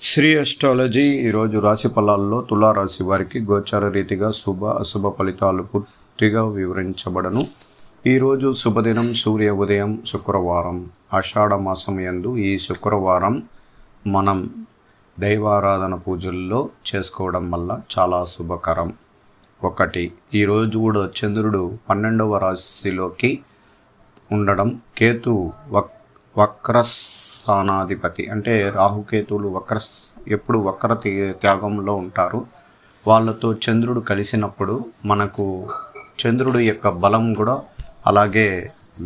Shri astrology ఈరోజు రాశి ఫలాల్లో తులారాశి వారికి గోచార రీతిగా శుభ అశుభ ఫలితాలు పూర్తిగా వివరించబడను. ఈరోజు శుభదినం సూర్య ఉదయం శుక్రవారం, ఆషాఢ మాసం యందు ఈ శుక్రవారం మనం దైవారాధన పూజల్లో చేసుకోవడం వల్ల చాలా శుభకరం. ఒకటి, ఈరోజు కూడా చంద్రుడు 12వ రాశిలోకి ఉండడం, కేతు వక్రస్థానాధిపతి అంటే రాహుకేతువులు ఎప్పుడు వక్ర త్యాగంలో ఉంటారు. వాళ్ళతో చంద్రుడు కలిసినప్పుడు మనకు చంద్రుడు యొక్క బలం కూడా అలాగే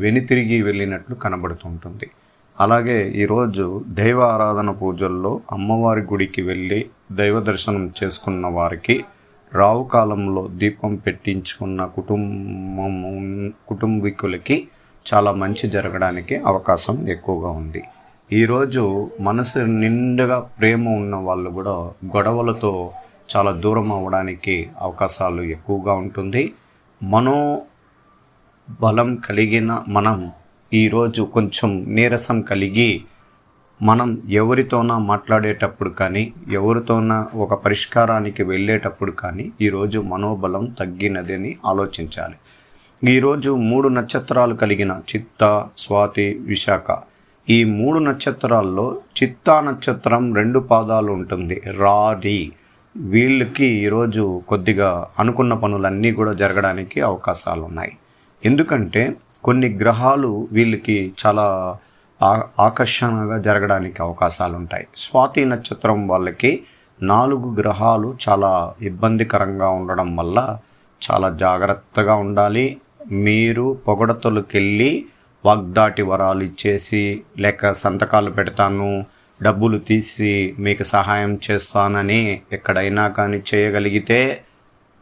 వెనుతిరిగి వెళ్ళినట్లు కనబడుతుంటుంది. అలాగే ఈరోజు దైవ ఆరాధన పూజల్లో అమ్మవారి గుడికి వెళ్ళి దైవ దర్శనం చేసుకున్న వారికి రావు కాలంలో దీపం పెట్టించుకున్న కుటుంబీకులకి చాలా మంచి జరగడానికి అవకాశం ఎక్కువగా ఉంది. ఈరోజు మనసు నిండుగా ప్రేమ ఉన్న వాళ్ళు కూడా గొడవలతో చాలా దూరం అవ్వడానికి అవకాశాలు ఎక్కువగా ఉంటుంది. మనోబలం కలిగిన మనం ఈరోజు కొంచెం నీరసం కలిగి మనం ఎవరితోనా మాట్లాడేటప్పుడు కానీ ఎవరితోనా ఒక పరిష్కారానికి వెళ్ళేటప్పుడు కానీ ఈరోజు మనోబలం తగ్గినదని ఆలోచించాలి. ఈరోజు 3 నక్షత్రాలు కలిగిన చిత్త, స్వాతి, విశాఖ, ఈ 3 నక్షత్రాల్లో చిత్తా నక్షత్రం 2 పాదాలు ఉంటుంది. రారి వీళ్ళకి ఈరోజు కొద్దిగా అనుకున్న పనులన్నీ కూడా జరగడానికి అవకాశాలు ఉన్నాయి. ఎందుకంటే కొన్ని గ్రహాలు వీళ్ళకి చాలా ఆకర్షణగా జరగడానికి అవకాశాలు ఉంటాయి. స్వాతి నక్షత్రం వాళ్ళకి 4 గ్రహాలు చాలా ఇబ్బందికరంగా ఉండడం వల్ల చాలా జాగ్రత్తగా ఉండాలి. మీరు పొగడతలకెళ్ళి వాగ్దాటి వరాలు ఇచ్చేసి లేక సంతకాలు పెడతాను, డబ్బులు తీసి మీకు సహాయం చేస్తానని ఎక్కడైనా కానీ చేయగలిగితే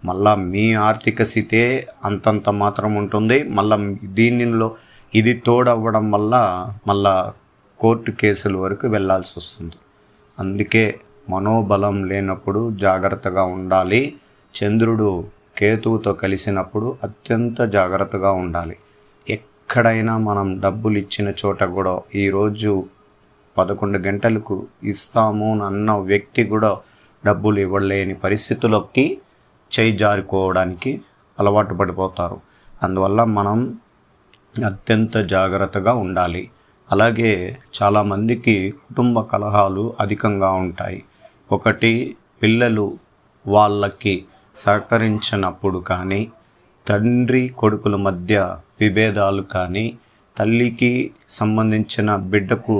మళ్ళా మీ ఆర్థిక స్థితే అంతంత మాత్రం ఉంటుంది. మళ్ళా దీనిలో ఇది తోడవ్వడం వల్ల మళ్ళా కోర్టు కేసుల వరకు వెళ్ళాల్సి వస్తుంది. అందుకే మనోబలం లేనప్పుడు జాగ్రత్తగా ఉండాలి. చంద్రుడు కేతువుతో కలిసినప్పుడు అత్యంత జాగ్రత్తగా ఉండాలి. ఎక్కడైనా మనం డబ్బులు ఇచ్చిన చోట కూడా ఈరోజు 11 గంటలకు ఇస్తాము అన్న వ్యక్తి కూడా డబ్బులు ఇవ్వలేని పరిస్థితుల్లోకి చేయి జారుకోవడానికి అలవాటు పడిపోతారు. అందువల్ల మనం అత్యంత జాగ్రత్తగా ఉండాలి. అలాగే చాలామందికి కుటుంబ కలహాలు అధికంగా ఉంటాయి. ఒకటి, పిల్లలు వాళ్ళకి సహకరించినప్పుడు కానీ, తండ్రి కొడుకుల మధ్య విభేదాలు కానీ, తల్లికి సంబంధించిన బిడ్డకు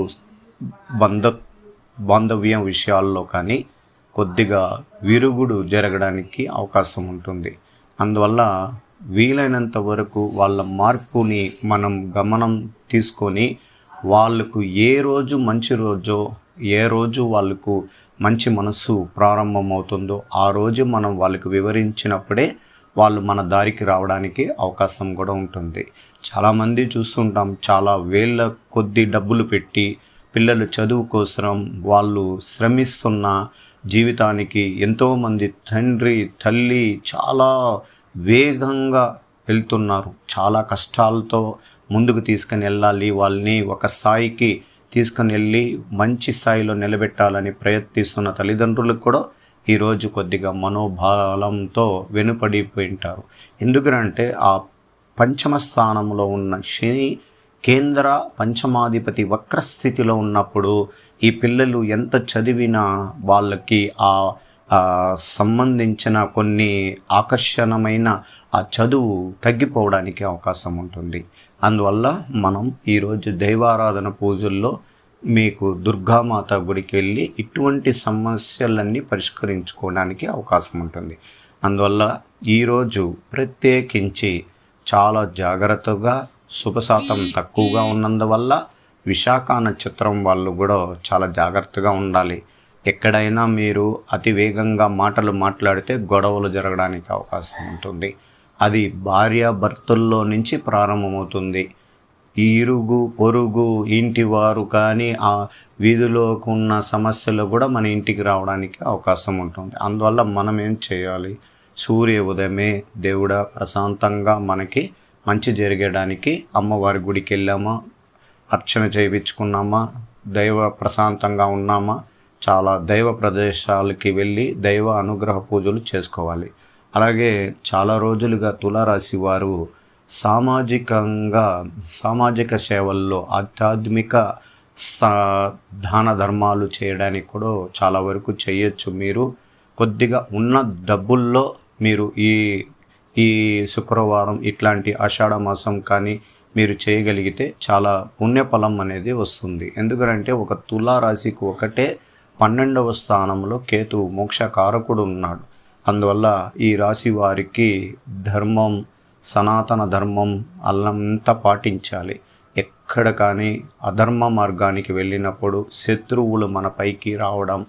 బాంధవ్యం విషయాల్లో కానీ కొద్దిగా విరుగుడు జరగడానికి అవకాశం ఉంటుంది. అందువల్ల వీలైనంత వరకు వాళ్ళ మార్పుని మనం గమనం తీసుకొని వాళ్ళకు ఏ రోజు మంచి రోజో, ఏ రోజు వాళ్ళకు మంచి మనసు ప్రారంభమవుతుందో ఆ రోజు మనం వాళ్ళకి వివరించినప్పుడే వాళ్ళు మన దారికి రావడానికి అవకాశం కూడా ఉంటుంది. చాలామంది చూస్తుంటాం, చాలా వేల కొద్ది డబ్బులు పెట్టి పిల్లలు చదువు కోసం వాళ్ళు శ్రమిస్తున్న జీవితానికి ఎంతోమంది తండ్రి తల్లి చాలా వేగంగా వెళ్తున్నారు. చాలా కష్టాలతో ముందుకు తీసుకుని వెళ్ళాలి, వాళ్ళని ఒక స్థాయికి తీసుకుని వెళ్ళి మంచి స్థాయిలో నిలబెట్టాలని ప్రయత్నిస్తున్న తల్లిదండ్రులకు కూడా ఈరోజు కొద్దిగా మనోబలంతో వెనుపడిపోయి ఉంటారు. ఎందుకంటే ఆ పంచమ స్థానంలో ఉన్న శని కేంద్ర పంచమాధిపతి వక్రస్థితిలో ఉన్నప్పుడు ఈ పిల్లలు ఎంత చదివినా వాళ్ళకి ఆ సంబంధించిన కొన్ని ఆకర్షణమైన ఆ చదువు తగ్గిపోవడానికి అవకాశం ఉంటుంది. అందువల్ల మనం ఈరోజు దైవారాధన పూజల్లో మీకు దుర్గామాత గుడికి వెళ్ళి ఇటువంటి సమస్యలన్నీ పరిష్కరించుకోవడానికి అవకాశం ఉంటుంది. అందువల్ల ఈరోజు ప్రత్యేకించి చాలా జాగ్రత్తగా, శుభశాతం తక్కువగా ఉన్నందువల్ల విశాఖ నక్షత్రం వాళ్ళు కూడా చాలా జాగ్రత్తగా ఉండాలి. ఎక్కడైనా మీరు అతి వేగంగా మాటలు మాట్లాడితే గొడవలు జరగడానికి అవకాశం ఉంటుంది. అది భార్యాభర్తల్లో నుంచి ప్రారంభమవుతుంది. ఇరుగు పొరుగు ఇంటి వారు కానీ ఆ వీధిలోకి ఉన్న సమస్యలు కూడా మన ఇంటికి రావడానికి అవకాశం ఉంటుంది. అందువల్ల మనం ఏం చేయాలి? సూర్య ఉదయమే దేవుడా ప్రశాంతంగా మనకి మంచి జరిగేయడానికి అమ్మవారి గుడికి వెళ్ళామా, అర్చన చేయించుకున్నామా, దైవ ప్రశాంతంగా ఉన్నామా, చాలా దైవ ప్రదేశాలకి వెళ్ళి దైవ అనుగ్రహ పూజలు చేసుకోవాలి. అలాగే చాలా రోజులుగా తులారాశి వారు సామాజిక సేవల్లో ఆధ్యాత్మిక దాన ధర్మాలు చేయడానికి కూడా చాలా వరకు చేయొచ్చు. మీరు కొద్దిగా ఉన్న డబ్బుల్లో మీరు ఈ శుక్రవారం ఇట్లాంటి ఆషాఢ మాసం కానీ మీరు చేయగలిగితే చాలా పుణ్యఫలం అనేది వస్తుంది. ఎందుకంటే ఒక తులారాశికి ఒకటే 12వ స్థానంలో కేతువు మోక్షకారకుడు ఉన్నాడు. అందువల్ల ఈ రాశి వారికి ధర్మం, సనాతన ధర్మం అల్లంతా పాటించాలి. ఎక్కడ కానీ అధర్మ మార్గానికి వెళ్ళినప్పుడు శత్రువులు మన పైకి రావడం,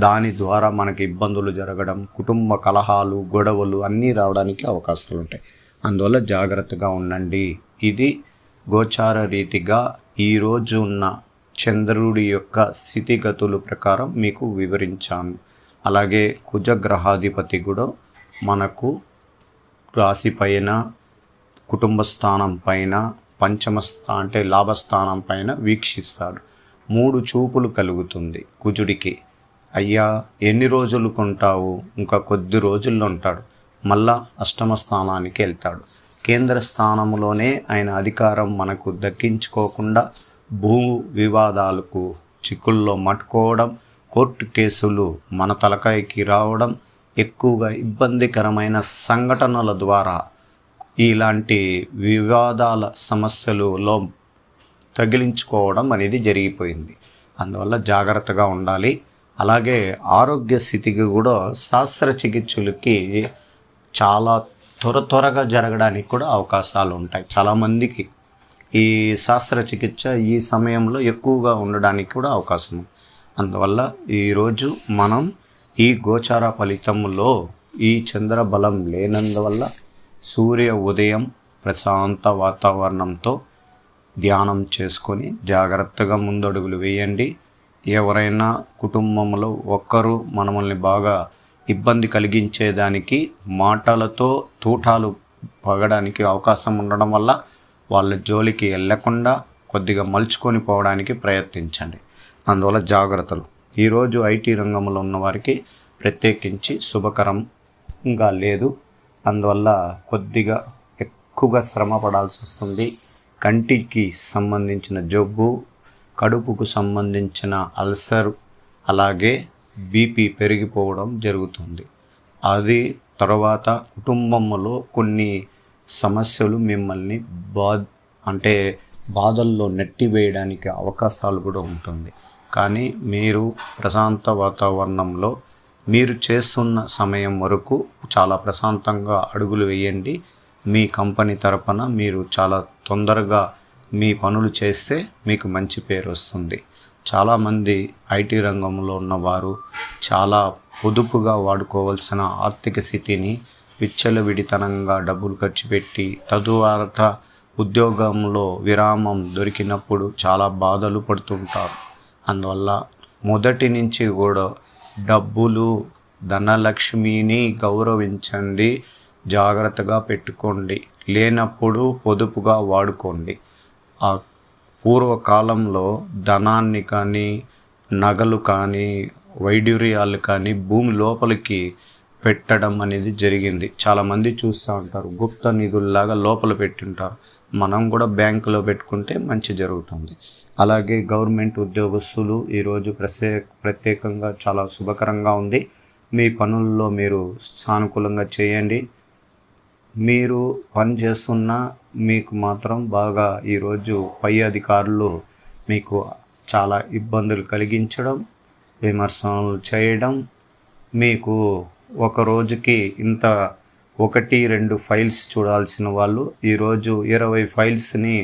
దాని ద్వారా మనకి ఇబ్బందులు జరగడం, కుటుంబ కలహాలు, గొడవలు అన్నీ రావడానికి అవకాశాలు ఉంటాయి. అందువల్ల జాగ్రత్తగా ఉండండి. ఇది గోచార రీతిగా ఈరోజు ఉన్న చంద్రుడి యొక్క స్థితిగతుల ప్రకారం మీకు వివరించాను. అలాగే కుజగ్రహాధిపతి కూడా మనకు రాశి పైన, కుటుంబ స్థానం పైన, అంటే లాభస్థానం పైన వీక్షిస్తాడు. 3 చూపులు కలుగుతుంది కుజుడికి. అయ్యా ఎన్ని రోజులు కొంటావు? ఇంకా కొద్ది రోజుల్లో ఉంటాడు. మళ్ళా అష్టమ స్థానానికి వెళ్తాడు. కేంద్ర స్థానంలోనే ఆయన అధికారం మనకు దక్కించుకోకుండా భూ వివాదాలకు చిక్కుల్లో మట్టుకోవడం, కోర్టు కేసులు మన తలకాయకి రావడం, ఎక్కువగా ఇబ్బందికరమైన సంఘటనల ద్వారా ఇలాంటి వివాదాల సమస్యలలో తగిలించుకోవడం అనేది జరిగిపోయింది. అందువల్ల జాగ్రత్తగా ఉండాలి. అలాగే ఆరోగ్య స్థితికి కూడా శస్త్రచికిత్సలకి చాలా త్వరగా జరగడానికి కూడా అవకాశాలు ఉంటాయి. చాలామందికి ఈ శస్త్రచికిత్స ఈ సమయంలో ఎక్కువగా ఉండడానికి కూడా అవకాశం ఉంది. అందువల్ల ఈరోజు మనం ఈ గోచార ఫలితంలో ఈ చంద్ర బలం లేనందువల్ల సూర్య ఉదయం ప్రశాంత వాతావరణంతో ధ్యానం చేసుకొని జాగ్రత్తగా ముందడుగులు వేయండి. ఎవరైనా కుటుంబంలో ఒక్కరు మనల్ని బాగా ఇబ్బంది కలిగించేదానికి మాటలతో తూటాలు పగడానికి అవకాశం ఉండడం వల్ల వాళ్ళ జోలికి వెళ్ళకుండా కొద్దిగా మలుచుకొని పోవడానికి ప్రయత్నించండి. అందువల్ల జాగ్రత్తలు. ఈరోజు ఐటీ రంగంలో ఉన్న వారికి ప్రత్యేకించి శుభకరంగా లేదు. అందువల్ల కొద్దిగా ఎక్కువగా శ్రమ పడాల్సి వస్తుంది. కంటికి సంబంధించిన జబ్బు, కడుపుకు సంబంధించిన అల్సర్, అలాగే బీపీ పెరిగిపోవడం జరుగుతుంది. అది తర్వాత కుటుంబంలో కొన్ని సమస్యలు మిమ్మల్ని బాధల్లో నెట్టివేయడానికి అవకాశాలు కూడా ఉంటుంది. కానీ మీరు ప్రశాంత వాతావరణంలో మీరు చేస్తున్న సమయం వరకు చాలా ప్రశాంతంగా అడుగులు వేయండి. మీ కంపెనీ తరపున మీరు చాలా తొందరగా మీ పనులు చేస్తే మీకు మంచి పేరు వస్తుంది. చాలామంది ఐటీ రంగంలో ఉన్నవారు చాలా పొదుపుగా వాడుకోవాల్సిన ఆర్థిక స్థితిని విచ్చలవిడితనంగా డబ్బులు ఖర్చు పెట్టి తరువాత ఉద్యోగంలో విరామం దొరికినప్పుడు చాలా బాధలు పడుతుంటారు. అందువల్ల మొదటి నుంచి కూడా డబ్బులు, ధనలక్ష్మిని గౌరవించండి, జాగ్రత్తగా పెట్టుకోండి. లేనప్పుడు పొదుపుగా వాడుకోండి. ఆ పూర్వకాలంలో ధనాన్ని కానీ, నగలు కానీ, వైడూర్యాలు కానీ భూమి లోపలికి పెట్టడం అనేది జరిగింది. చాలామంది చూస్తూ ఉంటారు, గుప్త నిధుల్లాగా లోపల పెట్టింటారు. మనం కూడా బ్యాంకులో పెట్టుకుంటే మంచి జరుగుతుంది. అలాగే గవర్నమెంట్ ఉద్యోగస్తులు ఈరోజు ప్రత్యేకంగా చాలా శుభకరంగా ఉంది. మీ పనుల్లో మీరు సానుకూలంగా చేయండి. మీరు పని చేస్తున్నా మీకు మాత్రం బాగా ఈరోజు పై అధికారులు మీకు చాలా ఇబ్బందులు కలిగించడం, విమర్శనలు చేయడం, మీకు ఒక రోజుకి ఇంత 1-2 ఫైల్స్ చూడాల్సిన వాళ్ళు ఈరోజు 20 ఫైల్స్ని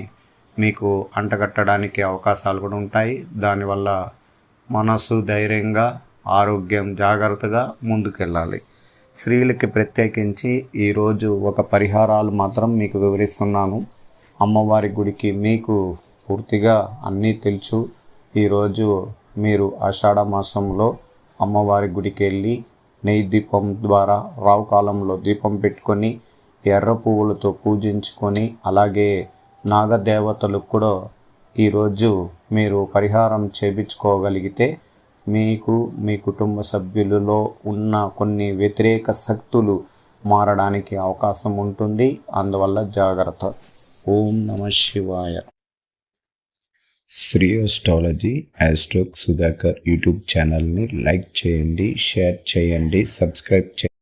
మీకు అంటగట్టడానికి అవకాశాలు కూడా ఉంటాయి. దానివల్ల మనసు ధైర్యంగా, ఆరోగ్యం జాగ్రత్తగా ముందుకెళ్ళాలి. స్త్రీలకి ప్రత్యేకించి ఈరోజు ఒక పరిహారాలు మాత్రం మీకు వివరిస్తున్నాను. అమ్మవారి గుడికి మీకు పూర్తిగా అన్నీ తెలుసు. ఈరోజు మీరు ఆషాఢ మాసంలో అమ్మవారి గుడికి వెళ్ళి నెయ్యి దీపం ద్వారా రావు కాలంలో దీపం పెట్టుకొని ఎర్ర పువ్వులతో పూజించుకొని, అలాగే నాగదేవతలకు కూడా ఈరోజు మీరు పరిహారం చేయించుకోగలిగితే మీకు మీ కుటుంబ సభ్యులలో ఉన్న కొన్ని వ్యతిరేక శక్తులు మారడానికి అవకాశం ఉంటుంది. అందువల్ల జాగ్రత్త. ఓం నమః శివాయ. శ్రీ అస్ట్రాలజీ ఆస్ట్రోక్ సుధాకర్ యూట్యూబ్ ఛానల్ని లైక్ చేయండి, షేర్ చేయండి, సబ్స్క్రైబ్ చేయండి.